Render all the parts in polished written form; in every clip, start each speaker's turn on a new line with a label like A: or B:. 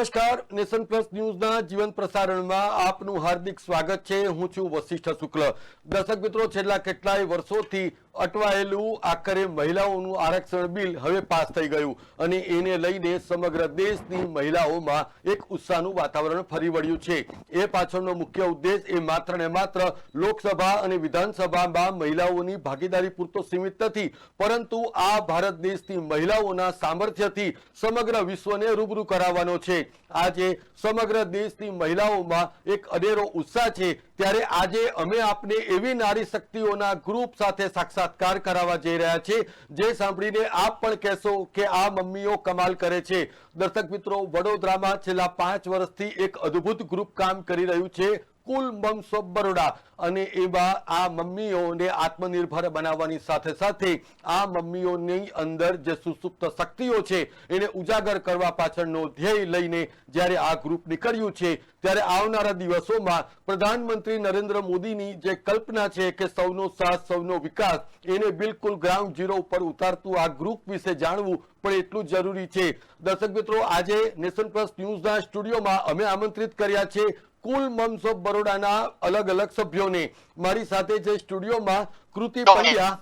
A: નમસ્કાર, nation plus ન્યૂઝના જીવંત પ્રસારણમાં આપનું હાર્દિક સ્વાગત છે। હું છું વશિષ્ઠ શુક્લ। દર્શક મિત્રો, છેલ્લા કેટલાય વર્ષોથી અટવાયેલું આખરે મહિલાઓનું આરક્ષણ બિલ હવે પાસ થઈ ગયું અને એને લઈને સમગ્ર દેશની મહિલાઓમાં એક ઉત્સાહનું વાતાવરણ ફરી વળ્યું છે। એ પાછળનો મુખ્ય ઉદ્દેશ એ માત્ર ને માત્ર લોકસભા અને વિધાનસભામાં મહિલાઓની ભાગીદારી પૂરતો સીમિત નથી, પરંતુ આ ભારત દેશની મહિલાઓના સામર્થ્યથી સમગ્ર વિશ્વને રૂબરૂ કરાવવાનો છે। આજે સમગ્ર દેશની મહિલાઓમાં એક અનેરો ઉત્સાહ છે, ત્યારે આજે અમે આપને એવી નારી શક્તિઓના ગ્રુપ સાથે સાક્ષાત્કાર કરાવવા જઈ રહ્યા છે, જે સાંભળીને આપ પણ કહેશો કે આ મમ્મીઓ કમાલ કરે છે। દર્શક મિત્રો, વડોદરામાં છેલ્લા 5 વર્ષથી એક અદ્ભુત ગ્રુપ કામ કરી રહ્યું છે, કુલ મમ્સ ઓફ બરોડા, અને એમાં આ મમ્મીઓને આત્મનિર્ભર બનાવવાની સાથે સાથે આ મમ્મીઓની અંદર જે સુસુપ્ત શક્તિઓ છે એને ઉજાગર કરવા પાછળનો ધ્યેય લઈને જ્યારે આ ગ્રુપ નીકળ્યું છે, ત્યારે આવનારા દિવસોમાં પ્રધાનમંત્રી નરેન્દ્ર મોદીની જે કલ્પના છે કે સૌનો સાથ સૌનો વિકાસ, એને બિલકુલ ગ્રાઉન્ડ ઝીરો ઉપર ઉતારતું આ ગ્રુપ વિશે જાણવું પણ એટલું જરૂરી છે। દર્શક મિત્રો, આજે નેશન પ્લસ ન્યૂઝના સ્ટુડિયોમાં અમે આમંત્રિત કર્યા છે કુલ મમ્સ ઓફ બરોડાના અલગ અલગ સભ્યોને। મારી સાથે છે સ્ટુડિયોમાં કૃતિ પંડ્યા,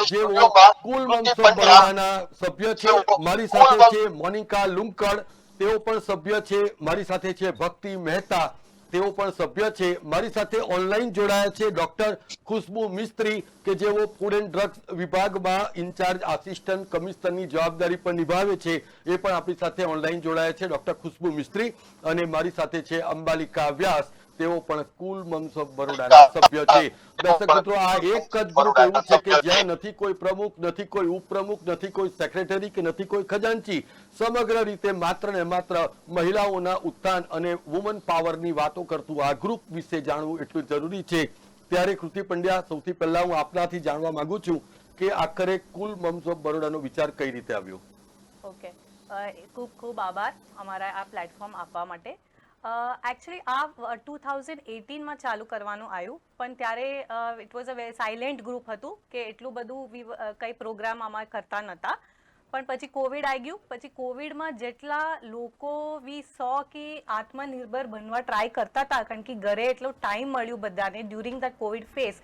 A: જેઓ કુલ મમ્સ ઓફ બરોડાના સભ્ય છે। મારી સાથે છે મોનિકા લુંકડ, તેઓ પણ સભ્ય છે। મારી સાથે છે ભક્તિ મહેતા, તેઓ પણ સભ્ય છે। મારી સાથે ઓનલાઈન જોડાયા છે ડોક્ટર ખુશ્બુ મિસ્ત્રી, કે જેઓ ફૂડ એન્ડ ડ્રગ્સ વિભાગમાં ઇન્ચાર્જ આસિસ્ટન્ટ કમિશનરની જવાબદારી પણ નિભાવે છે, એ પણ આપણી સાથે ઓનલાઈન જોડાયા છે ડોક્ટર ખુશ્બુ મિસ્ત્રી। અને મારી સાથે છે અંબાલિકા વ્યાસ, તેઓ પણ કુલ મમ્સ ઓફ બરોડાના સભ્ય છે। દર્શક મિત્રો, આ એક જ ગ્રુપ એવું છે કે જ્યાં નથી કોઈ પ્રમુખ, નથી કોઈ ઉપપ્રમુખ, નથી કોઈ સેક્રેટરી કે નથી કોઈ ખજાનચી, સમગ્ર રીતે માત્ર ને માત્ર મહિલાઓના ઉત્થાન અને વુમન પાવરની વાતો કરતું આ ગ્રુપ વિશે જાણવું એટલું જરૂરી છે। ત્યારે કૃતિ પંડ્યા, સૌથી પહેલા હું આપનાથી જાણવા માંગુ છું કે આખરે કુલ મમ્સ ઓફ બરોડાનો વિચાર કઈ રીતે આવ્યો?
B: ઓકે, ખૂબ ખૂબ આભાર અમારા આ પ્લેટફોર્મ આપવા માટે। એકચ્યુઅલી આ 2018માં ચાલુ કરવાનું આવ્યું, પણ ત્યારે it was a very silent group હતું કે એટલું બધું કંઈ પ્રોગ્રામ આમાં કરતા નહોતા। પણ પછી કોવિડ આવી ગયું, પછી કોવિડમાં જેટલા લોકો વી સો કે આત્મનિર્ભર બનવા ટ્રાય કરતા હતા, કારણ કે ઘરે એટલો ટાઈમ મળ્યું બધાને ડ્યુરિંગ ધ કોવિડ ફેઝ,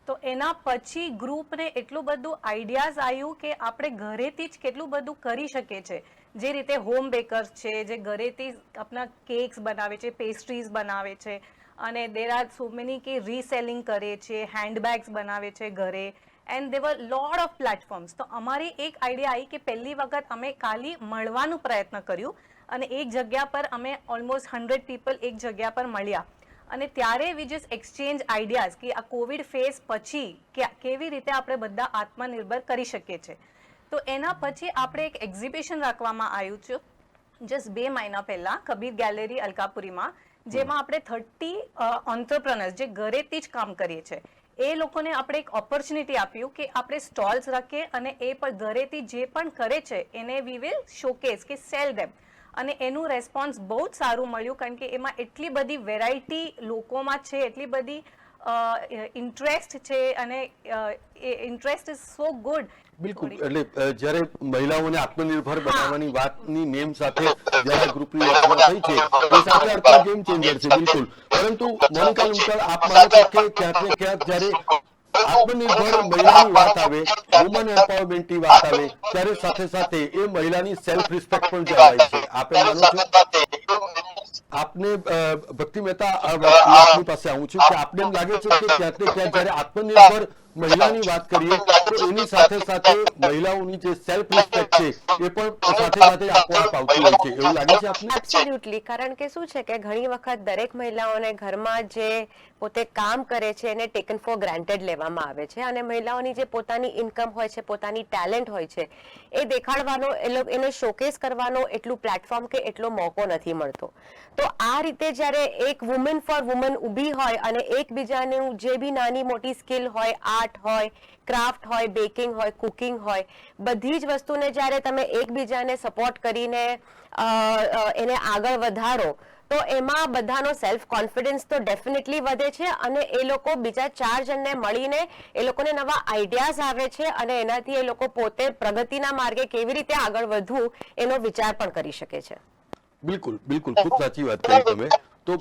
B: તો એના પછી ગ્રુપને એટલું બધું આઈડિયાઝ આવ્યું કે આપણે ઘરેથી જ કેટલું બધું કરી શકીએ છીએ। જે રીતે હોમ બેકર્સ છે, જે ઘરેથી આપણા કેક્સ બનાવે છે, પેસ્ટ્રીઝ બનાવે છે, અને દેર આર સો મેની કે રીસેલિંગ કરે છે, હેન્ડબેગ્સ બનાવે છે ઘરે, and Devar lot of platforms. તો અમારી એક આઈડિયા આવી કે પહેલી વખત અમે ખાલી મળવાનું પ્રયત્ન કર્યું, અને એક જગ્યા પર અમે ઓલમોસ્ટ 100 પીપલ એક જગ્યા પર મળ્યા, અને ત્યારે વી જસ્ટ એક્સચેન્જ આઈડિયાઝ કે આ કોવિડ ફેઝ પછી કેવી રીતે આપણે બધા આત્મનિર્ભર કરી શકીએ છીએ। તો એના પછી આપણે એક એક્ઝિબિશન રાખવામાં આવ્યું છે જસ્ટ 2 મહિના પહેલા કબીર ગેલેરી અલકાપુરીમાં, જેમાં આપણે 30 ઓન્ટરપ્રનર્સ જે ઘરેથી જ કામ કરીએ છીએ એ લોકોને આપણે એક ઓપોર્ચ્યુનિટી આપ્યું કે આપણે સ્ટોલ્સ રાખીએ, અને એ પણ ઘરેથી જે પણ કરે છે એને વી વિલ શોકેસ કે સેલ ધેમ, અને એનું રેસ્પોન્સ બહુ જ સારું મળ્યું, કારણ કે એમાં એટલી બધી વેરાયટી લોકોમાં છે, એટલી બધી ઇન્ટરેસ્ટ છે, અને ઇન્ટરેસ્ટ ઇઝ સો ગુડ।
A: બિલકુલ, એટલે જ્યારે મહિલાઓને આત્મનિર્ભર બનાવવાની વાતની નેમ સાથે જ્યારે ગ્રુપની રચના થઈ છે, એ સાથે અર્થમાં ગેમ ચેન્જર છે, બિલકુલ। પરંતુ મોનિકા લુંકડ, આપ માનો છો કે ક્યાંક ને ક્યાંક જ્યારે આત્મનિર્ભર મહિલાની વાત આવે, વુમન એમ્પાવરમેન્ટની વાત આવે, ત્યારે સાથે સાથે એ મહિલાની સેલ્ફ રિસ્પેક્ટ પણ જળવાય છે, આપ એમ માનો છો? આપને ભક્તિ મહેતા, આપની પાસે આવું છું કે આપને એમ લાગે છે કે ક્યાંક ને ક્યાંક જ્યારે આત્મનિર્ભર મહિલાની વાત કરીએ તો એની સાથે સાથે મહિલાઓની જે સેલ્ફ રિસ્પેક્ટ છે એ પણ સાથે સાથે આપોઆપ આવતી હોય છે, એવું લાગે છે આપને?
C: એબ્સોલ્યુટલી, કારણ કે શું છે કે ઘણી વખત દરેક મહિલાઓને ઘરમાં જે પોતે કામ કરે છે એને ટેકન ફોર ગ્રાન્ટેડ લેવામાં આવે છે, અને મહિલાઓની જે પોતાની ઇન્કમ હોય છે, પોતાની ટેલેન્ટ હોય છે, એ દેખાડવાનો, એને શોકેસ કરવાનો એટલું પ્લેટફોર્મ કે એટલો મોકો નથી મળતો। તો આ રીતે જ્યારે એક વુમન ફોર વુમન ઊભી હોય અને એકબીજાનું જે બી નાની મોટી સ્કિલ હોય, આર્ટ હોય, ક્રાફ્ટ હોય, બેકિંગ હોય, કુકિંગ હોય, બધી જ વસ્તુને જ્યારે તમે એકબીજાને સપોર્ટ કરીને એને આગળ વધારો, તો એમાં બધાનો સેલ્ફ કોન્ફિડન્સ તો ડેફિનેટલી વધે છે, અને એ લોકો બીજા 4 જણને મળીને એ લોકોને નવા આઈડિયાઝ આવે છે, અને એનાથી એ લોકો પોતે પ્રગતિના માર્ગે કેવી રીતે આગળ વધવું એનો વિચાર પણ કરી શકે છે।
A: બિલકુલ બિલકુલ ખૂબ સાચી વાત કરી તમે. તો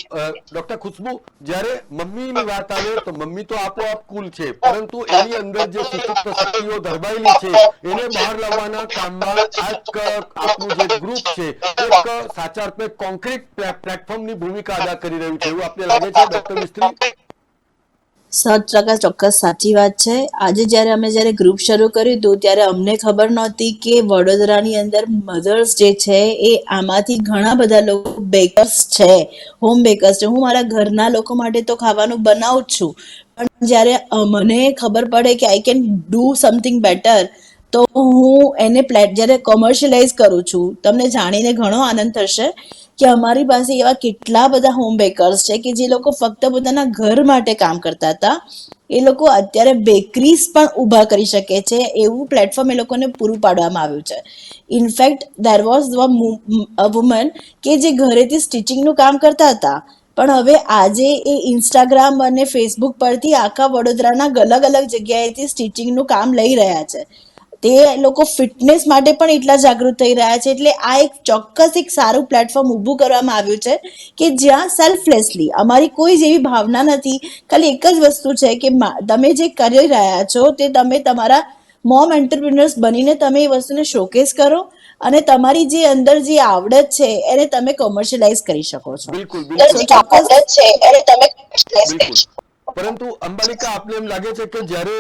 A: ડોક્ટર ખુશ્બુ, જ્યારે મમ્મીની વાત આવે તો મમ્મી તો આપોઆપ કુલ છે, પરંતુ એની અંદર જે સુસુપ્ત શક્તિઓ ધરબાયેલી છે એને બહાર લાવવાના કામમાં આ એક આપનું જે ગ્રુપ છે એક સાચા અર્થે કોન્ક્રીટ પ્લેટફોર્મની ભૂમિકા અદા કરી રહ્યું છે, એવું આપને લાગે છે ડોક્ટર મિસ્ત્રી?
D: 100% ચોક્કસ સાચી વાત છે. આજે જ્યારે ગ્રુપ શરૂ કર્યું હતું ત્યારે અમને ખબર નહોતી કે વડોદરાની અંદર મધર્સ જે છે એ આમાંથી ઘણા બધા લોકો બેકર્સ છે, હોમ બેકર્સ છે. હું મારા ઘરના લોકો માટે તો ખાવાનું બનાવું જ છું, પણ જ્યારે મને ખબર પડે કે I can do something better, તો હું એને જ્યારે કોમર્શિયલાઇઝ કરું છું. તમને જાણીને ઘણો આનંદ થશે કે અમારી પાસે એવા કેટલા બધા હોમ બેકર્સ છે કે જે લોકો ફક્ત પોતાના ઘર માટે કામ કરતા હતા, એ લોકો અત્યારે બેકરીઝ પણ ઊભા કરી શકે છે એવું પ્લેટફોર્મ એ લોકોને પૂરું પાડવામાં આવ્યું છે. In fact there was a woman કે જે ઘરેથી સ્ટિચિંગનું કામ કરતા હતા, પણ હવે આજે એ ઇન્સ્ટાગ્રામ અને ફેસબુક પરથી આખા વડોદરાના અલગ અલગ જગ્યાએથી સ્ટિચિંગનું કામ લઈ રહ્યા છે. તે લોકો ફિટનેસ માટે પણ એટલા જાગૃત થઈ રહ્યા છે. એટલે આ એક ચોક્કસ એક સારું પ્લેટફોર્મ ઊભું કરવામાં આવ્યું છે કે જ્યાં સેલ્ફલેસલી અમારી કોઈ જેવી ભાવના નથી, ખાલી એક જ વસ્તુ છે કે તમે જે કરી રહ્યા છો તે તમે તમારા મોમ એન્ટરપ્રિન્યોર્સ બનીને તમે એ વસ્તુને શોકેસ કરો અને તમારી જે અંદર જે આવડત છે એને તમે કોમર્શિયલાઇઝ કરી શકો છો.
A: બિલકુલ
D: સો
A: બિલકુલ
D: ચોક્કસ
A: બિલકુલ. પરંતુ અંબાલિકા, આપને એમ લાગે છે કે જ્યારે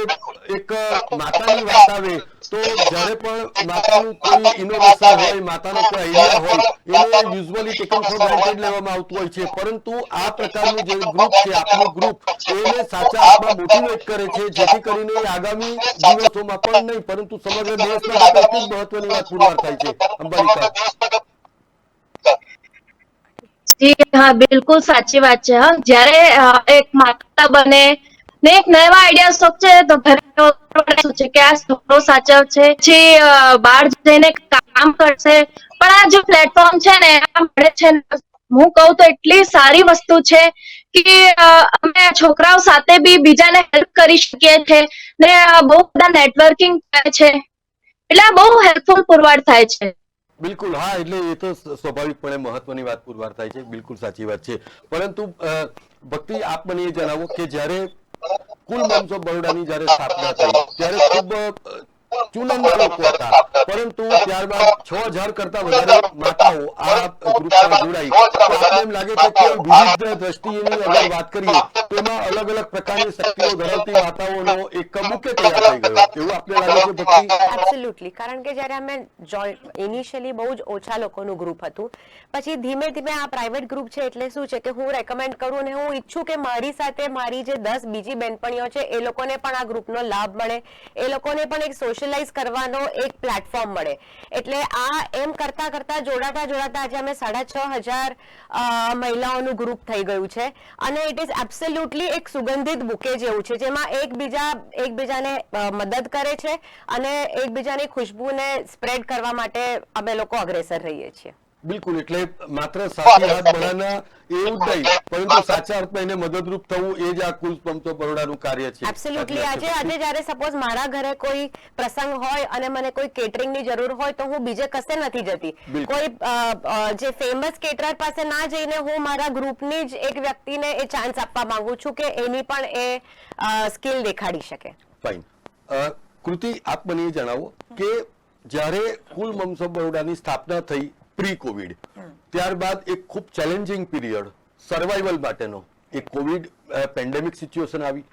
A: એક માતાની વાત આવે તો જ્યારે પણ માતાનું કોઈ ઇનોવેશન હોય, માતાનો કોઈ આઈડિયા હોય, એને યુઝ્યુઅલી ટેકન ફોર ગ્રાન્ટેડ લેવામાં આવતું હોય છે, પરંતુ આ પ્રકારનું જે ગ્રુપ છે, આપનું ગ્રુપ, એને સાચા અર્થમાં મોટિવેટ કરે છે, જેથી કરીને એ આગામી દિવસોમાં પણ નહીં પરંતુ સમગ્ર દેશ માટે પણ એટલી જ મહત્વની વાત પુરવાર થાય છે. અંબાલિકા.
E: જી હા, બિલકુલ સાચી વાત છે. હા, જ્યારે એક માતા બને ને એક નવા આઈડિયા સોચે તો ઘરે શું છે કે આ છોકરો સાચવશે, પછી બહાર જઈને કામ કરશે. પણ આ જે પ્લેટફોર્મ છે ને આ મળે છે, હું કહું તો એટલી સારી વસ્તુ છે કે અમે છોકરાઓ સાથે બી બીજાને હેલ્પ કરી શકીએ છીએ ને બહુ બધા નેટવર્કિંગ થાય છે, એટલે આ બહુ હેલ્પફુલ પુરવાર થાય છે.
A: બિલકુલ, હા, એટલે એ તો સ્વાભાવિકપણે મહત્વની વાત પુરવાર થાય છે. બિલકુલ સાચી વાત છે. પરંતુ ભક્તિ, આપ મને એ જણાવો કે જ્યારે કુલ મોમ્સ ઓફ બરોડાની જ્યારે સ્થાપના થઈ ત્યારે ખૂબ ચુનંદા લોકો હતા, પરંતુ ત્યારબાદ 6000 કરતા વધારે માતાઓ આ ગ્રુપમાં જોડાઈ. તો આપને એમ લાગે છે કે વિવિધ દ્રષ્ટિની અગર વાત કરીએ તો એમાં અલગ અલગ પ્રકારની શક્તિઓ ધરાવતી માતાઓનો એક બુકે તૈયાર થઈ ગયો, એવું આપને લાગે છે ભક્તિ?
C: એબ્સોલ્યુટલી. કારણ કે જ્યારે અમે ઇનિશિયલી બહુ જ ઓછા લોકોનું ગ્રુપ હતું, પછી ધીમે ધીમે આ પ્રાઇવેટ ગ્રુપ છે એટલે શું છે કે હું રેકમેન્ડ કરું અને હું ઈચ્છું કે મારી સાથે મારી જે 10 બીજી બહેનપણીઓ છે એ લોકોને પણ આ ગ્રુપનો લાભ મળે, એ લોકોને પણ એક સોશિયલાઇઝ કરવાનો એક પ્લેટફોર્મ મળે. એટલે આ એમ કરતા કરતા જોડાતા જોડાતા આજે અમે 6500 મહિલાઓનું ગ્રુપ થઈ ગયું છે અને ઇટ ઇઝ એબ્સોલ્યુટલી એક સુગંધિત બુકે જેવું છે, જેમાં એકબીજાને મદદ કરે છે અને એકબીજાની ખુશ્બુને સ્પ્રેડ કરવા માટે અમે લોકો અગ્રેસર રહીએ છીએ.
A: બિલકુલ. એટલે માત્ર સાથી હાથ બળાના એવું જ નહીં, પરંતુ સાચા અર્થમાં એને મદદરૂપ થવું એ જ આ કુલ મોમ્સ ઓફ બરોડાનું કાર્ય છે.
C: એબ્સોલ્યુટલી. આજે જ્યારે સપોઝ મારા ઘરે કોઈ પ્રસંગ હોય અને મને કોઈ કેટરિંગની જરૂર હોય તો હું બીજે કશે નથી જતી, કોઈ જે ફેમસ કેટરર પાસે ના જઈને હું મારા ગ્રુપની જ એક વ્યક્તિને એ ચાન્સ આપવા માંગુ છું કે એની પણ એ સ્કિલ દેખાડી શકે.
A: ફાઇન. કૃતિ, આપ મને એ જણાવો કે જ્યારે કુલ મોમ્સ ઓફ બરોડાની સ્થાપના થઈ પ્રી કોવિડ, ત્યારબાદ એક ખૂબ ચેલેન્જિંગ પીરિયડ સર્વાઈવલ માટેનો એક કોવિડ પેન્ડેમિક સિચ્યુએશન આવી,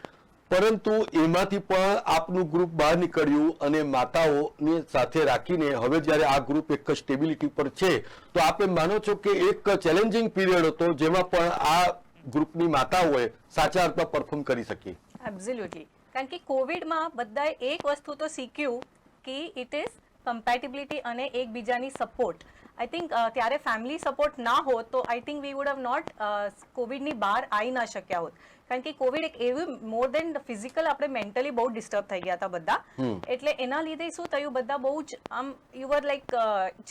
A: પરંતુ એમાંથી પણ આપનું ગ્રુપ બહાર નીકળ્યું અને માતાઓને સાથે રાખીને હવે જ્યારે આ ગ્રુપ એક સ્ટેબિલિટી પર છે, તો આપ એમ માનો છો કે એક ચેલેન્જિંગ પીરિયડ હતો જેમાં પણ આ ગ્રુપની માતાઓએ સાચા અર્થમાં પરફોર્મ કરી શકી?
B: એબ્સોલ્યુટલી. કારણ કે કોવિડમાં બધાએ એક વસ્તુ તો શીખ્યું કે ઇટ ઇઝ કમ્પેટેબિલિટી અને એકબીજાની સપોર્ટ. આઈ થિંક ત્યારે ફેમિલી સપોર્ટ ના હોત તો I think we would have not કોવિડની બહાર આવી ના શક્યા હોત. કારણ કે કોવિડ એક એવું મોર દેન ફિઝિકલ આપણે મેન્ટલી બહુ ડિસ્ટર્બ થઈ ગયા હતા બધા, એટલે એના લીધે શું થયું, બધા બહુ જ આમ યુ વર લાઈક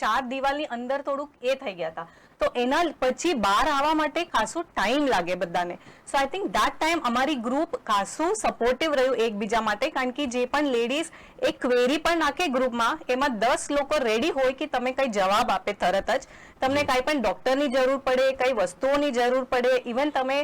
B: ચાર દિવાલની અંદર થોડુંક એ થઈ ગયા હતા. તો એના પછી બહાર આવવા માટે ખાસું ટાઈમ લાગે બધાને. સો આઈ થિંક દેટ ટાઈમ અમારી ગ્રુપ ખાસું સપોર્ટિવ રહ્યું એકબીજા માટે, કારણ કે જે પણ લેડીઝ એક ક્વેરી પણ નાખે ગ્રુપમાં, એમાં 10 લોકો રેડી હોય કે તમે કઈ જવાબ આપે તરત જ. તમને કાંઈ પણ ડોક્ટરની જરૂર પડે, કઈ વસ્તુઓની જરૂર પડે, ઇવન તમે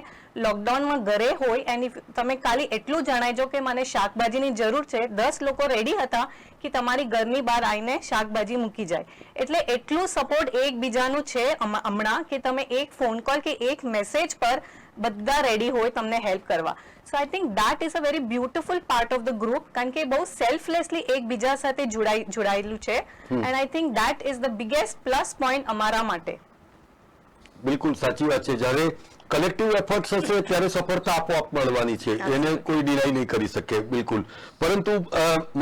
B: લોકડાઉનમાં ઘરે હોય એની તમે ખાલી એટલું જણાવજો કે મને શાકભાજીની જરૂર છે, 10 લોકો રેડી હતા કે તમારી ઘરની બહાર આવીને શાકભાજી મૂકી જાય. એટલે એટલું સપોર્ટ એકબીજાનું છે હમણાં કે તમે એક ફોન કોલ કે એક મેસેજ પર બધા રેડી હોય તમને હેલ્પ કરવા. So I think that is a very beautiful part of the group, કારણ કે બહુ સેલ્ફલેસલી એકબીજા સાથે જોડાયેલું છે. And I think that is the biggest plus point અમારા માટે.
A: બિલકુલ સાચી વાત છે. જ્યારે કલેક્ટિવ એફર્ટ્સ હશે ત્યારે સફળતા આપોઆપ મળવાની છે, એને કોઈ ડિનાય નહીં કરી શકે. બિલકુલ. પરંતુ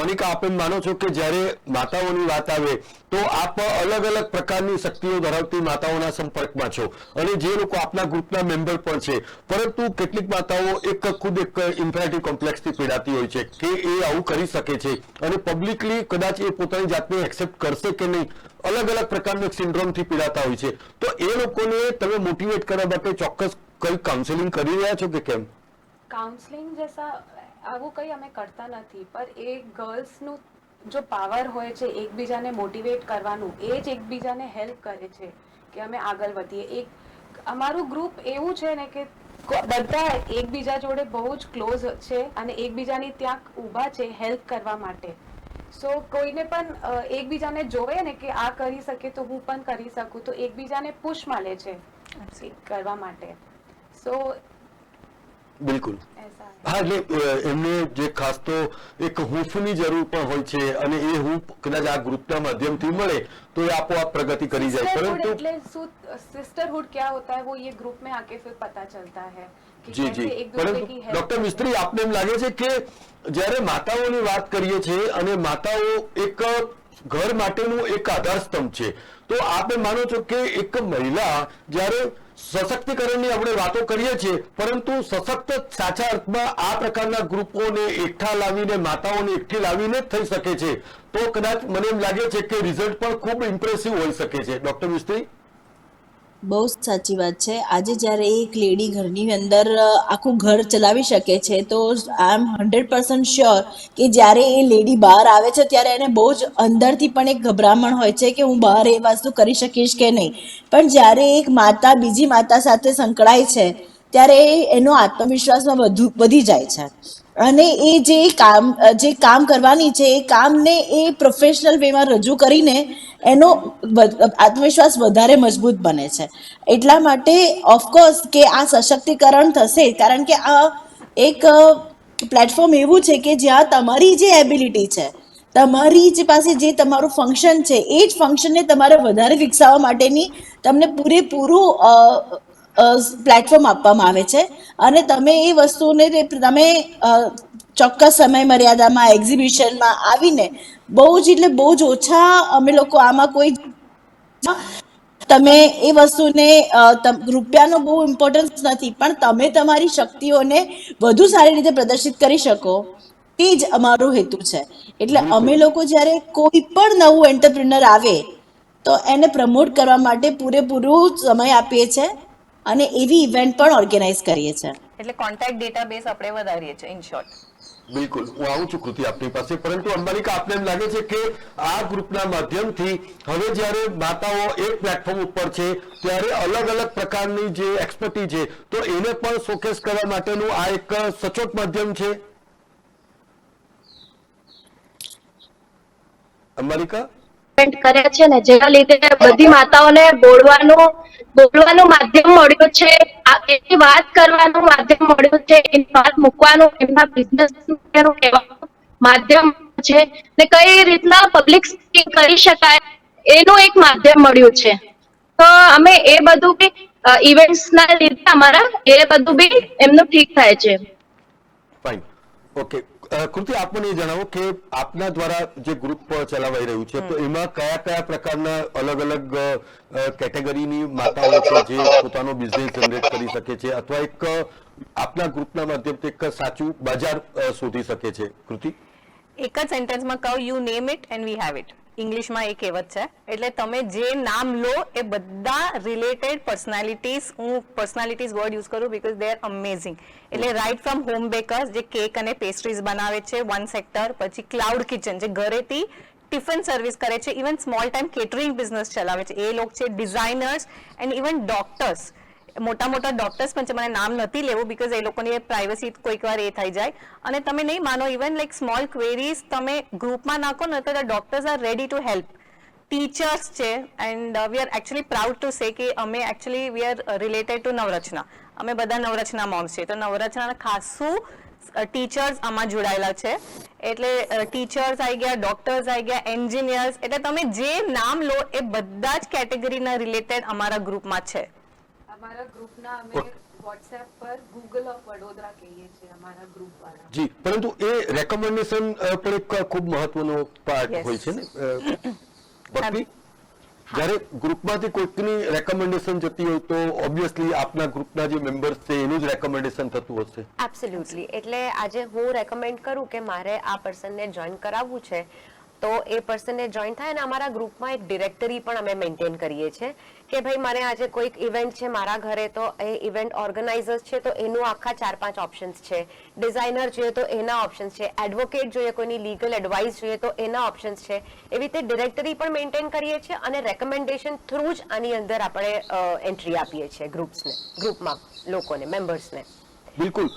A: મનિકા, આપ એમ માનો છો કે જ્યારે માતાઓની વાત આવે તો આપ અલગ અલગ પ્રકારની શક્તિઓ ધરાવતી માતાઓના સંપર્કમાં છો, અને જે લોકો આપના ગ્રુપના મેમ્બર પણ છે, પરંતુ કેટલીક માતાઓ ખુદ એક ઇન્ફેરિટી કોમ્પ્લેક્સથી પીડાતી હોય છે કે એ આવું કરી શકે છે, અને પબ્લિકલી કદાચ એ પોતાની જાતને એક્સેપ્ટ કરશે કે નહીં, અલગ અલગ પ્રકારના સિન્ડ્રોમથી પીડાતા હોય છે. તો એ લોકોને તમે મોટિવેટ કરવા માટે ચોક્કસ કઈ કાઉન્સેલિંગ કરી રહ્યા છો કે કેમ?
F: કાઉન્સલિંગ જैसा આવું કંઈ અમે કરતા નથી, પર એ ગર્લ્સનું જો પાવર હોય છે એકબીજાને મોટિવેટ કરવાનું, એ જ એકબીજાને હેલ્પ કરે છે કે અમે આગળ વધીએ. એક અમારું ગ્રુપ એવું છે ને કે બધા એકબીજા જોડે બહુ જ ક્લોઝ છે અને એકબીજાની ત્યાં ઊભા છે હેલ્પ કરવા માટે. સો કોઈને પણ એકબીજાને જોવે ને કે આ કરી શકે તો હું પણ કરી શકું, તો એકબીજાને પુશ મળે છે કરવા માટે. સો
A: બિલકુલ.
F: એસા
A: હા, એટલે એમને જે ખાસ તો એક હૂંફની જરૂર પણ હોય છે, અને એ હૂંફ કદાચ આ ગ્રુપના માધ્યમથી મળે તો એ આપોઆપ પ્રગતિ કરી જાય. પરંતુ
F: એટલે શું सिस्टरहुड क्या होता है वो ये ग्रुप में आके फिर पता चलता है कि
A: જી
F: कैसे
A: જી.
F: एक दूसरे
A: પરંતુ
F: की हेल्प.
A: ડોક્ટર મિસ્ત્રી, આપને એમ લાગે છે કે જ્યારે માતાઓની વાત કરીએ છીએ અને માતાઓ એક ઘર માટેનું એક આધારસ્તંભ છે, તો આપ માનો છો કે એક મહિલા જ્યારે સશક્તિકરણની આપણે વાતો કરીએ છીએ, પરંતુ સશક્ત સાચા અર્થમાં આ પ્રકારના ગ્રુપોને એકઠા લાવીને, માતાઓને એકઠી લાવીને જ થઈ શકે છે, તો કદાચ મને એમ લાગે છે કે રિઝલ્ટ પણ ખૂબ ઇમ્પ્રેસિવ હોઈ શકે છે. ડોક્ટર મિસ્ત્રી?
D: બહુ સાચી વાત છે. આજે જ્યારે એક લેડી ઘરની અંદર આખું ઘર ચલાવી શકે છે, તો આઈ એમ 100% શ્યોર કે જ્યારે એ લેડી બહાર આવે છે ત્યારે એને બહુ જ અંદરથી પણ એક ગભરામણ હોય છે કે હું બહાર એ વસ્તુ કરી શકીશ કે નહીં. પણ જ્યારે એક માતા બીજી માતા સાથે સંકળાય છે ત્યારે એનો આત્મવિશ્વાસમાં વધી જાય છે, અને એ જે કામ કરવાની છે એ કામને એ પ્રોફેશનલ વેમાં રજૂ કરીને એનો આત્મવિશ્વાસ વધારે મજબૂત બને છે. એટલા માટે ઓફકોર્સ કે આ સશક્તિકરણ થશે, કારણ કે આ એક પ્લેટફોર્મ એવું છે કે જ્યાં તમારી જે એબિલિટી છે, તમારી જે પાસે જે તમારું ફંક્શન છે, એ જ ફંક્શનને તમારે વધારે વિકસાવવા માટેની તમને પૂરેપૂરું પ્લેટફોર્મ આપવામાં આવે છે, અને તમે એ વસ્તુને તમે ચોક્કસ સમય મર્યાદામાં એક્ઝિબિશનમાં આવીને બહુ જ એટલે બહુ જ ઓછા અમે લોકો આમાં કોઈ તમે એ વસ્તુને રૂપિયાનો બહુ ઇમ્પોર્ટન્સ નથી, પણ તમે તમારી શક્તિઓને વધુ સારી રીતે પ્રદર્શિત કરી શકો, તે જ અમારો હેતુ છે. એટલે અમે લોકો જ્યારે કોઈ પણ નવું એન્ટરપ્રિનર આવે તો એને પ્રમોટ કરવા માટે પૂરેપૂરું સમય આપીએ છીએ અને એવી ઇવેન્ટ પણ ઓર્ગેનાઇઝ કરીએ છીએ.
B: એટલે કોન્ટેક્ટ ડેટાબેઝ આપણે વધારીએ છીએ, ઇન શોર્ટ.
A: બિલકુલ, હું આવું છું કૃતિ આપની પાસે. પરંતુ અંબાલિકા, આપને એમ લાગે છે કે આ ગ્રુપના માધ્યમથી હવે જ્યારે માતાઓ એક પ્લેટફોર્મ ઉપર છે ત્યારે અલગ અલગ પ્રકારની જે એક્સપર્ટી છે, તો એને પણ શોકેસ કરવા માટેનું આ એક સચોટ માધ્યમ છે? અંબાલિકા?
E: કર્યા છે ને, જેના લીધે બધી માતાઓને બોલવાનું માધ્યમ મળ્યું છે, એની વાત કરવાનું માધ્યમ મળ્યું છે, એની વાત મૂકવાનું, એમના બિઝનેસ માધ્યમ છે, ને કઈ રીતના પબ્લિક સ્પીકિંગ કરી શકાય એનું એક માધ્યમ મળ્યું છે. તો અમે એ બધું બી ઇવેન્ટ્સ ના લીધે અમારા એ બધું બી એમનું ઠીક થાય છે.
A: Fine, okay. કૃતિ, આપ મને એ જણાવો કે આપના દ્વારા જે ગ્રુપ ચલાવાઈ રહ્યું છે, તો એમાં કયા કયા પ્રકારના અલગ અલગ કેટેગરીની માતાઓ છે જે પોતાનો બિઝનેસ જનરેટ કરી શકે છે, અથવા એક આપના ગ્રુપના માધ્યમથી એક સાચું બજાર શોધી શકે છે? કૃતિ?
B: એક જ સેન્ટેન્સમાં કહું, you name it and we have it. ઇંગ્લિશમાં એ કહેવત છે, એટલે તમે જે નામ લો એ બધા રિલેટેડ પર્સનાલિટીઝ, હું પર્સનાલિટીઝ વર્ડ યુઝ કરું બીકોઝ દે આર અમેઝિંગ. એટલે રાઇટ ફ્રોમ હોમ બેકર્સ જે કેક અને પેસ્ટ્રીઝ બનાવે છે, વન સેક્ટર, પછી ક્લાઉડ કિચન જે ઘરેથી ટિફિન સર્વિસ કરે છે, even small time catering business ચલાવે છે એ લોકો છે, ડિઝાઇનર્સ એન્ડ ઇવન ડોક્ટર્સ, મોટા મોટા ડોક્ટર્સ પણ છે, મને નામ નથી લેવું બીકોઝ એ લોકોની પ્રાઇવસી કોઈક વાર એ થઈ જાય. અને તમે નહીં માનો, ઇવન લાઈક સ્મોલ ક્વેરીઝ તમે ગ્રુપમાં નાખો ને તો the doctors are ready to help. Teachers છે, and we are actually proud to say કે અમે actually we are related to Navrachana, અમે બધા નવરચના મોમ્સ છે, તો નવરચના ખાસું ટીચર્સ આમાં જોડાયેલા છે. એટલે ટીચર્સ આવી ગયા, ડોક્ટર્સ આવી ગયા, એન્જિનિયર્સ, એટલે તમે જે નામ લો એ બધા જ કેટેગરીના રિલેટેડ અમારા ગ્રુપમાં છે.
F: અમારા ગ્રુપના અમે વોટ્સએપ પર ગૂગલ ઓફ વડોદરા કહીએ છીએ અમારા ગ્રુપ વાળા.
A: જી, પરંતુ એ રેકમેન્ડેશન પણ એક ખૂબ મહત્વનો પાર્ટ
B: Yes.
A: હોય છે ને ભક્તિ. જ્યારે ગ્રુપમાંથી કોઈકની રેકમેન્ડેશન જતી હોય તો ઓબ્વિયસલી આપના ગ્રુપના જે મેમ્બર્સ છે એનું જ રેકમેન્ડેશન થતું હશે.
C: એબ્સોલ્યુટલી. એટલે આજે હું રેકમેન્ડ કરું કે મારે આ પર્સનને જોઈન કરાવવું છે તો એ પર્સનને જોઈન થાય. અને અમારા ગ્રુપમાં એક ડિરેક્ટરી પણ અમે મેન્ટેન કરીએ છીએ કે ભાઈ મને આજે કોઈક ઇવેન્ટ છે મારા ઘરે, તો એ ઇવેન્ટ ઓર્ગેનાઇઝર્સ છે તો એનું આખા 4-5 ઓપ્શન્સ છે, ડિઝાઇનર જોઈએ તો એના ઓપ્શન્સ છે, એડવોકેટ જોઈએ, કોઈની લીગલ એડવાઇસ જોઈએ તો એના ઓપ્શન્સ છે. એવી રીતે ડિરેક્ટરી પણ મેન્ટેન કરીએ છીએ અને રેકમેન્ડેશન થ્રુ જ આની અંદર આપણે એન્ટ્રી આપીએ છીએ ગ્રુપમાં લોકોને, મેમ્બર્સને.
A: બિલકુલ.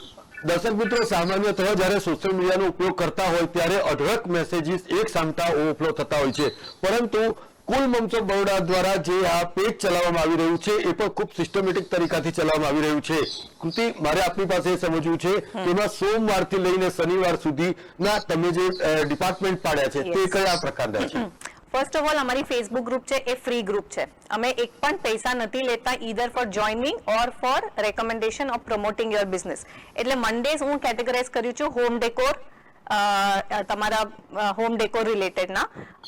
A: દર્શક મિત્રો, સામાન્યતઃ જ્યારે સોશિયલ મીડિયાનો ઉપયોગ કરતા હોય ત્યારે અઢળક મેસેજીસ એક સામટા ઓવરફ્લો થતા હોય છે, પરંતુ કુલ મોમ્સ ઓફ બરોડા દ્વારા જે આ પેજ ચલાવવામાં આવી રહ્યું છે એ પણ ખૂબ સિસ્ટમેટિક તરીકાથી ચલાવવામાં આવી રહ્યું છે. કૃતિ, મારે આપની પાસે એ સમજવું છે કે એમાં સોમવારથી લઈને શનિવાર સુધીના તમે જે ડિપાર્ટમેન્ટ પાડ્યા છે તે કયા પ્રકારના છે?
B: ફર્સ્ટ ઓફ ઓલ અમારી ફેસબુક ગ્રુપ છે એ ફ્રી ગ્રુપ છે. અમે એક પણ પૈસા નથી લેતા either for joining or for recommendation of promoting your business. એટલે મંડેઝ હું કેટેગરાઇઝ કર્યું છું હોમ ડેકોર, તમારા હોમ ડેકોર રિલેટેડના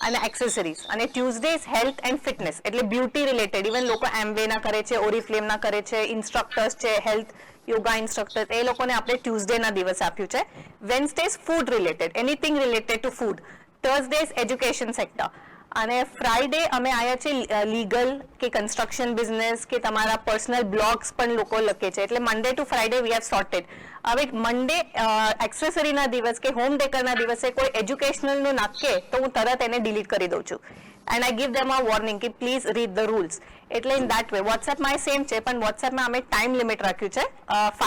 B: અને એક્સેસરીઝ, અને ટ્યુઝડેઝ હેલ્થ એન્ડ ફિટનેસ એટલે બ્યુટી રિલેટેડ. ઇવન લોકો એમવેના કરે છે, ઓરિફ્લેમના કરે છે, ઇન્સ્ટ્રક્ટર્સ છે, હેલ્થ યોગા ઇન્સ્ટ્રક્ટર્સ, એ લોકોને આપણે ટ્યુઝડેના દિવસ આપ્યું છે. Wednesdays food related, anything related to food. Thursdays education sector, અને ફ્રાઈડે અમે આવ્યા છે લીગલ કે કન્સ્ટ્રક્શન બિઝનેસ કે તમારા પર્સનલ બ્લોગ્સ પણ લોકો લખે છે. એટલે Monday to Friday we have sorted. હવે મંડે એક્સેસરીના દિવસ કે હોમ ડેકરના દિવસે કોઈ એજ્યુકેશનલનું નાખે તો હું તરત એને ડિલીટ કરી દઉં છું. And I give them a warning કે પ્લીઝ રીડ ધ રૂલ્સ. એટલે ઇન દેટ વે વોટ્સએપમાં એ સેમ છે, પણ વોટ્સએપમાં અમે ટાઈમ લિમિટ રાખ્યું છે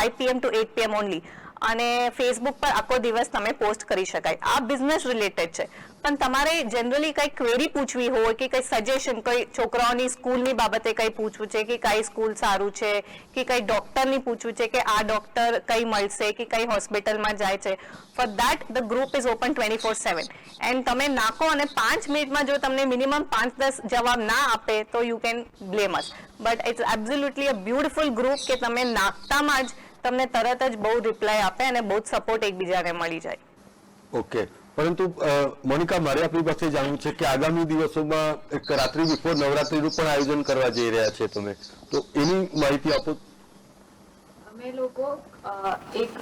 B: 5 PM to 8 PM ઓનલી. અને ફેસબુક પર આખો દિવસ તમે પોસ્ટ કરી શકાય. આ બિઝનેસ રિલેટેડ છે, પણ તમારે જનરલી કઈ ક્વેરી પૂછવી હોય કે કઈ સજેશન, કઈ છોકરાઓની સ્કૂલની બાબતે કઈ પૂછવું છે કે કઈ સ્કૂલ સારું છે કે કઈ ડોક્ટરની પૂછવું છે કે આ ડોક્ટર કઈ મળશે કે કઈ હોસ્પિટલમાં જાય છે, for that the group is open 24/7. And તમે નાખો અને 5 મિનિટમાં જો તમને મિનિમમ 5-10 જવાબ ના આપે તો you can blame us, but it's absolutely a beautiful group કે તમે નાખતામાં જ તમને તરત જ બહુ રિપ્લાય આપે અને બહુ સપોર્ટ એકબીજાને મળી જાય.
A: ઓકે, પરંતુ મોનિકા, મારે આપણી પાસે જાણવું છે કે આગામી દિવસોમાં એક રાત્રિ બિફોર નવરાત્રીનું પણ આયોજન કરવા જઈ રહ્યા છે તમે, તો એની માહિતી આપો.
F: અમે લોકો एक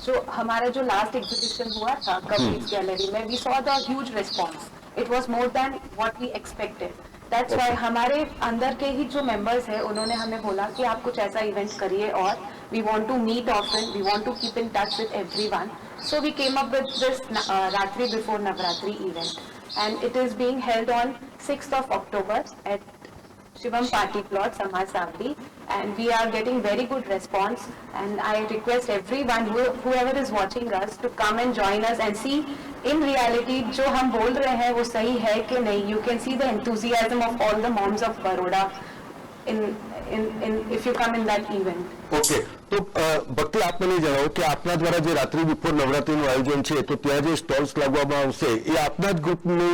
F: जो हमारा जो लास्ट एग्जीबिशन हुआ था कबीर गैलरी में, we saw the huge response. It was more than what we expected. That's why हमारे अंदर के ही जो मेंबर्स हैं उन्होंने हमें बोला कि आप कुछ ऐसा इवेंट करिए और we want to meet often, we want to keep in touch with everyone. So we came up with this Ratri Before Navratri event, and it is being held on 6th of October at Shivam Party Plot, Samaj Savli, and we are getting very good response. And I request everyone, whoever is watching us, to come and join us and see in reality जो हम बोल रहे हैं वो सही है कि नहीं. You can see the enthusiasm of all the moms of Baroda in if you come in that event.
A: Okay, તો ભક્તિ, આપ મને જણાવો કે આપના દ્વારા જે રાત્રિ બિફોર નવરાત્રીનું આયોજન છે તો ત્યાં જે સ્ટોલ્સ લાગવામાં આવશે એ આપના જ ગ્રુપની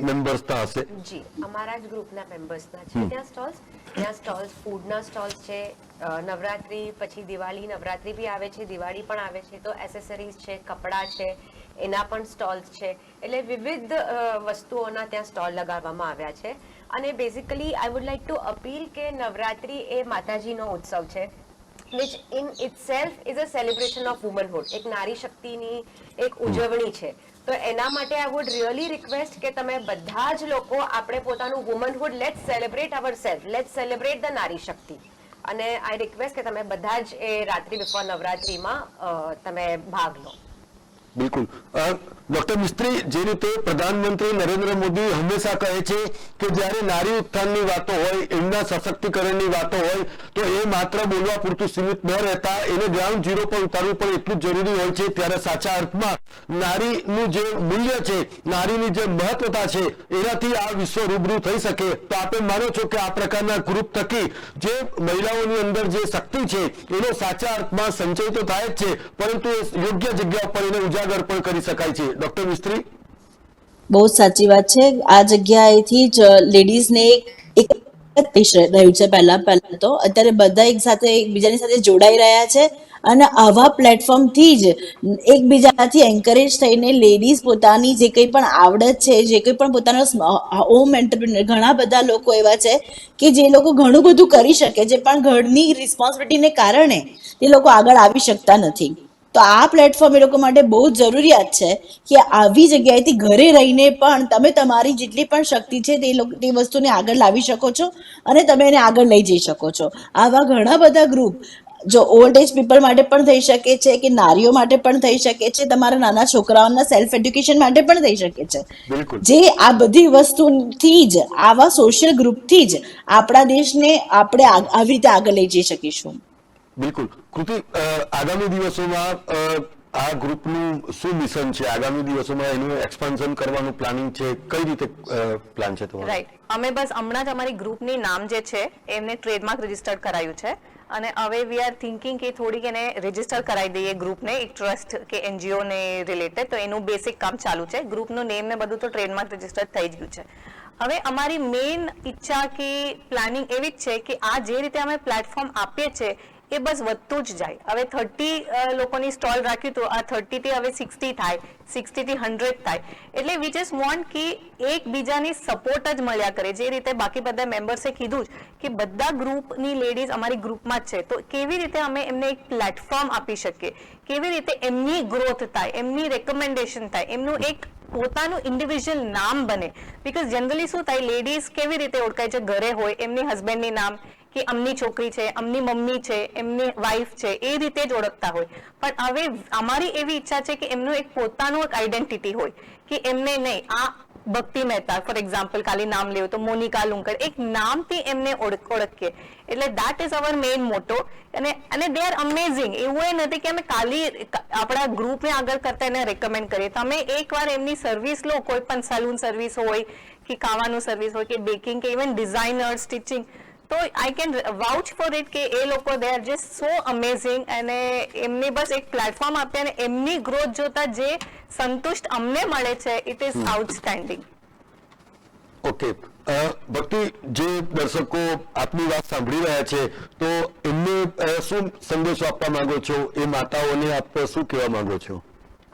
A: મેમ્બર્સના હશે?
C: જી, અમારા જ ગ્રુપના મેમ્બર્સના છે ત્યાં સ્ટોલ્સ ફૂડના સ્ટોલ્સ છે. નવરાત્રી પછી દિવાળી, નવરાત્રી બી આવે છે, દિવાળી પણ આવે છે, તો એસેસરીઝ છે, કપડાં છે, એના પણ સ્ટોલ્સ છે. એટલે વિવિધ વસ્તુઓના ત્યાં સ્ટોલ લગાવવામાં આવ્યા છે. અને basically I would like to appeal કે નવરાત્રી એ માતાજીનો ઉત્સવ છે. which in itself is a celebration of womanhood. એક નારી શક્તિની એક ઉજવણી છે. તો એના માટે આઈ વુડ રિયલી રિક્વેસ્ટ કે તમે બધા જ લોકો આપણે પોતાનું womanhood let's celebrate our self, let's celebrate the nari shakti. અને આઈ રિક્વેસ્ટ કે તમે બધા જ એ રાત્રિ બિફોર નવરાત્રિમાં તમે ભાગ લો.
A: બિલકુલ. ડોક્ટર મિસ્ત્રી, જે રીતે પ્રધાનમંત્રી નરેન્દ્ર મોદી હંમેશા કહે છે કે જ્યારે નારી ઉત્થાનની વાતો હોય, એમના સશક્તિકરણની વાતો હોય, તો એ માત્ર બોલવા પૂરતું સીમિત ન રહેતા, એને ગ્રાઉન્ડ ઝીરો પર ઉતારવું પણ એટલું જ જરૂરી હોય છે. ત્યારે સાચા અર્થમાં નારીનું જે મૂલ્ય છે, નારીની જે મહત્વતા છે, એનાથી આ વિશ્વ રૂબરૂ થઈ શકે. તો આપણે માનો છો કે આ પ્રકારના ગ્રુપ થકી જે મહિલાઓની અંદર જે શક્તિ છે એનો સાચા અર્થમાં સંચય તો થાય જ છે, પરંતુ એ યોગ્ય જગ્યા પર એને ઉજાગર પણ કરી શકાય છે. ડોક્ટર મિસ્ત્રી,
D: બહુ જ સાચી વાત છે. આ જગ્યાએથી જ લેડીઝને એક રહ્યું છે. પહેલા તો અત્યારે બધા એક સાથે એકબીજાની સાથે જોડાઈ રહ્યા છે અને આવા પ્લેટફોર્મથી જ એકબીજાથી એન્કરેજ થઈને લેડીઝ પોતાની જે કંઈ પણ આવડત છે, જે કંઈ પણ પોતાનો હોમ એન્ટરપ્રિન્યોર, ઘણા બધા લોકો એવા છે કે જે લોકો ઘણું બધું કરી શકે છે પણ ઘરની રિસ્પોન્સિબિલિટીને કારણે તે લોકો આગળ આવી શકતા નથી. તો આ પ્લેટફોર્મ એ લોકો માટે બહુ જ જરૂરિયાત છે કે આવી જગ્યાએથી ઘરે રહીને પણ તમે તમારી જેટલી પણ શક્તિ છે તે વસ્તુને આગળ લાવી શકો છો અને તમે એને આગળ લઈ જઈ શકો છો. આવા ઘણા બધા ગ્રુપ જો ઓલ્ડ એજ પીપલ માટે પણ થઈ શકે છે, કે નારીઓ માટે પણ થઈ શકે છે, તમારા નાના છોકરાઓના સેલ્ફ એડ્યુકેશન માટે પણ થઈ શકે છે. જે આ બધી વસ્તુથી જ, આવા સોશિયલ ગ્રુપથી જ આપણા દેશને આપણે આવી રીતે આગળ લઈ જઈ શકીશું.
A: બિલકુલ. કૃતિ, આગામી દિવસોમાં આ ગ્રુપનું શું મિશન છે? આગામી દિવસોમાં એનું એક્સપાન્શન કરવાનું પ્લાનિંગ છે? કઈ રીતે પ્લાન છે તમારો?
B: રાઈટ, અમે બસ હમણાં જ અમારી ગ્રુપની નામ જે છે એમને ટ્રેડમાર્ક રજીસ્ટર્ડ કરાયું છે અને હવે વી આર થિંકિંગ કે થોડીક એને રજીસ્ટર કરાવી દઈએ ગ્રુપને, એક ટ્રસ્ટ કે એનજીઓ ને રિલેટેડ. તો એનું બેસિક કામ ચાલુ છે. ગ્રુપનું નેમ ને બધું તો ટ્રેડમાર્ક રજીસ્ટર્ડ થઈ જ ગયું છે. હવે અમારી મેઇન ઈચ્છા કે પ્લાનિંગ એવી જ છે કે આ જે રીતે અમે પ્લેટફોર્મ આપીએ છીએ એ બસ વધતું જ જાય. હવે 30 લોકોની સ્ટોલ રાખ્યું તો આ 30 થી હવે 60 થાય, 60 થી 100 થાય. એટલે વી જસ્ટ વોન્ટ કે એકબીજાની સપોર્ટ જ મળ્યા કરે. જે રીતે બાકી બધા મેમ્બર્સે કીધું કે બધા ગ્રુપની લેડીઝ અમારી ગ્રુપમાં જ છે, તો કેવી રીતે અમે એમને એક પ્લેટફોર્મ આપી શકીએ, કેવી રીતે એમની ગ્રોથ થાય, એમની રેકમેન્ડેશન થાય, એમનું એક પોતાનું ઇન્ડિવિજ્યુઅલ નામ બને. બીકોઝ જનરલી શું થાય, લેડીઝ કેવી રીતે ઓળખાય છે, ઘરે હોય એમની હસબન્ડની નામ કે અમની છોકરી છે, અમની મમ્મી છે, એમની વાઈફ છે, એ રીતે જ ઓળખતા હોય. પણ હવે અમારી એવી ઈચ્છા છે કે એમનું એક પોતાનું એક આઈડેન્ટિટી હોય કે એમને નહીં આ ભક્તિ મહેતા ફોર એક્ઝામ્પલ ખાલી નામ લેવું તો મોનિકા લુંકર, એક નામથી એમને ઓળખીએ. એટલે દેટ ઇઝ અવર મેઇન મોટો. અને દે આર અમેઝિંગ. એવું એ નથી કે અમે ખાલી આપણા ગ્રુપને આગળ કરતા એને રેકમેન્ડ કરીએ. તમે એકવાર એમની સર્વિસ લો, કોઈ પણ સલૂન સર્વિસ હોય કે ખાવાનું સર્વિસ હોય કે બેકિંગ કે ઇવન ડિઝાઇનર, સ્ટિચિંગ, તો આઈ કેન વાઉચ ફોર ઇટ કે એ લોકો they are just so amazing. અને એમને બસ એક પ્લેટફોર્મ આપે અને એમની ગ્રોથ જોતા જે સંતુષ્ટ અમને મળે છે, ઇટ ઇઝ આઉટસ્ટેન્ડિંગ.
A: ઓકે. ભક્તિ, જે દર્શકો આપની વાત સાંભળી રહ્યા છે તો એમને શું સંદેશો આપવા માંગો છો? એ માતાઓને આપ શું કહેવા માંગો છો?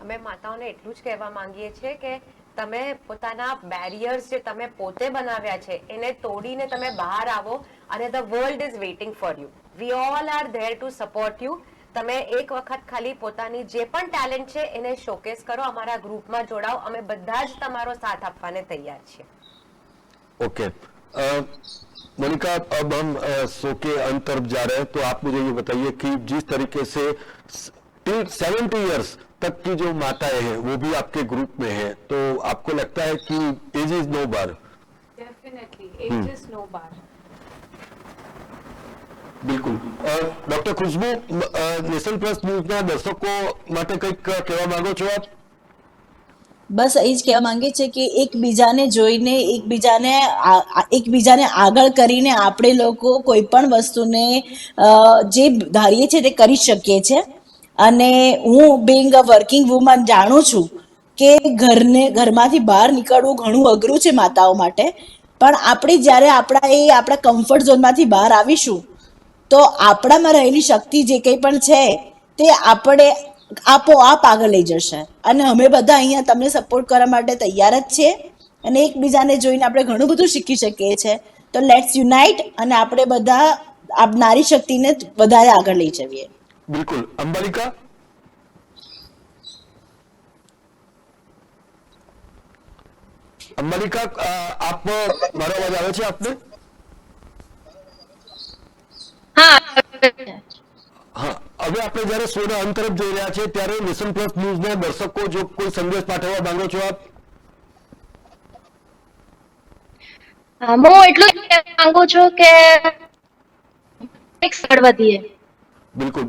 C: અમે માતાઓને એટલું જ કહેવા માંગીએ છીએ કે તમે પોતાના બેરિયર્સ જે તમે પોતે બનાવ્યા છે એને તોડીને તમે બહાર આવો અને the world is waiting for you. We all are there to support you. તમે એક વખત ખાલી પોતાની જે પણ ટેલેન્ટ છે એને શોકેસ કરો, અમારા ગ્રુપમાં જોડાઓ. અમે બધા જ તમારો સાથ આપવાને તૈયાર છીએ.
A: ओके. मोनिका, अब हम शो के अंत तरफ जा रहे हैं, तो आप मुझे ये बताइए कि जिस तरीके से टिल 70 इयर्स तक की जो माताएं हैं वो भी आपके ग्रुप में है, तो आपको लगता है कि age is no bar?
F: Definitely age is no bar.
A: બિલકુલ. ડોક્ટર ખુશ્બુ, નેશન પ્લસ ન્યૂઝના દર્શકો માટે કંઈક કહેવા માંગો છો આપ?
D: બસ એ જ કહેવા માંગે છે કે એકબીજાને જોઈને એકબીજાને આગળ કરીને આપણે લોકો કોઈ પણ વસ્તુને જે ધારીએ છીએ તે કરી શકીએ છીએ. અને હું બિંગ અ વર્કિંગ વુમન જાણું છું કે ઘરમાંથી બહાર નીકળવું ઘણું અઘરું છે માતાઓ માટે. પણ આપણે જ્યારે આપણા કમ્ફર્ટ ઝોનમાંથી બહાર આવીશું તો આપણામાં રહેલી શક્તિ જે કંઈ પણ છે તે આપણે આપોઆપ આગળ લઈ જશે. અને અમે બધા અહીંયા તમને સપોર્ટ કરવા માટે તૈયાર જ છીએ અને એકબીજાને જોઈને આપણે ઘણું બધું શીખી શકીએ છીએ. તો લેટ્સ યુનાઇટ અને આપણે બધા નારી શક્તિને વધારે આગળ લઈ જઈએ.
A: બિલકુલ. અંબાલિકા, આપ મારો અવાજ આવે છે આપને?
E: હા,
A: હા, હવે આપણે જયારે શોના અંત તરફ જઈ રહ્યા છે ત્યારે નેશન પ્લસ ન્યૂઝના દર્શકો જો કોઈ સંદેશ પાઠવવા માંગો છો આપ?
E: હું એટલું જ કહેવા માંગુ છું કે આગળ વધીએ.
A: બિલકુલ.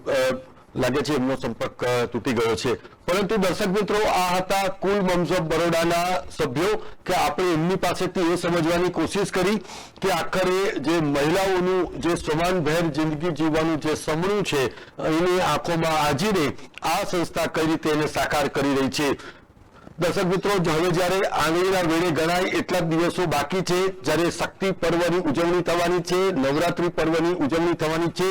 A: લાગે છે એમનો સંપર્ક તૂટી ગયો છે, પરંતુ દર્શક મિત્રો, આ હતા કુલ મમ્સ ઓફ બરોડાના સભ્યો કે આપણે એમની પાસેથી એ સમજવાની કોશિશ કરી કે આખરે જે મહિલાઓનું જે સમાનભેર જિંદગી જીવવાનું જે સપનું છે એની આંખોમાં આજીને આ સંસ્થા કઈ રીતે એને સાકાર કરી રહી છે. દર્શક મિત્રો, હવે જ્યારે આંગળીના વેળે ગણાય એટલા જ દિવસો બાકી છે જ્યારે શક્તિ પર્વની ઉજવણી થવાની છે, નવરાત્રી પર્વની ઉજવણી થવાની છે,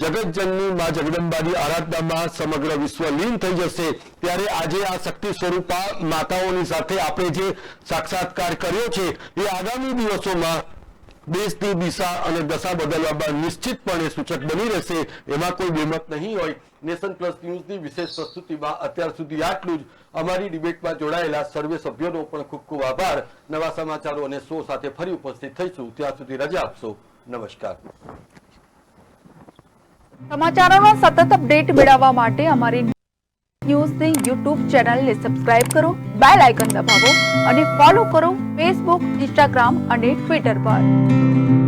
A: જગતજનની મા જગદંબાની આરાધનામાં સમગ્ર વિશ્વ લીન થઈ જશે, ત્યારે આજે આ શક્તિ સ્વરૂપા માતાઓની સાથે આપણે જે સાક્ષાત્કાર કર્યો છે એ આગામી દિવસોમાં દેશની દિશા અને દશા બદલવામાં નિશ્ચિતપણે સૂચક બની રહેશે, એમાં કોઈ બેમત નહીં હોય. નેશન પ્લસ ન્યૂઝની વિશેષ પ્રસ્તુતિમાં અત્યાર સુધી આટલું જ. અમારી ડિબેટમાં જોડાયેલા સર્વે સભ્યોનો પણ ખૂબ ખૂબ આભાર. નવા સમાચારો અને શો સાથે ફરી ઉપસ્થિત થઈશું. ત્યાં સુધી રજા આપશો. નમસ્કાર.
G: સમાચારોનો સતત અપડેટ મેળવવા માટે અમારી ન્યૂઝની યુટ્યુબ ચેનલને સબસ્ક્રાઇબ કરો, બેલ આઇકન દબાવો અને ફોલો કરો ફેસબુક, ઇન્સ્ટાગ્રામ અને ટ્વિટર પર.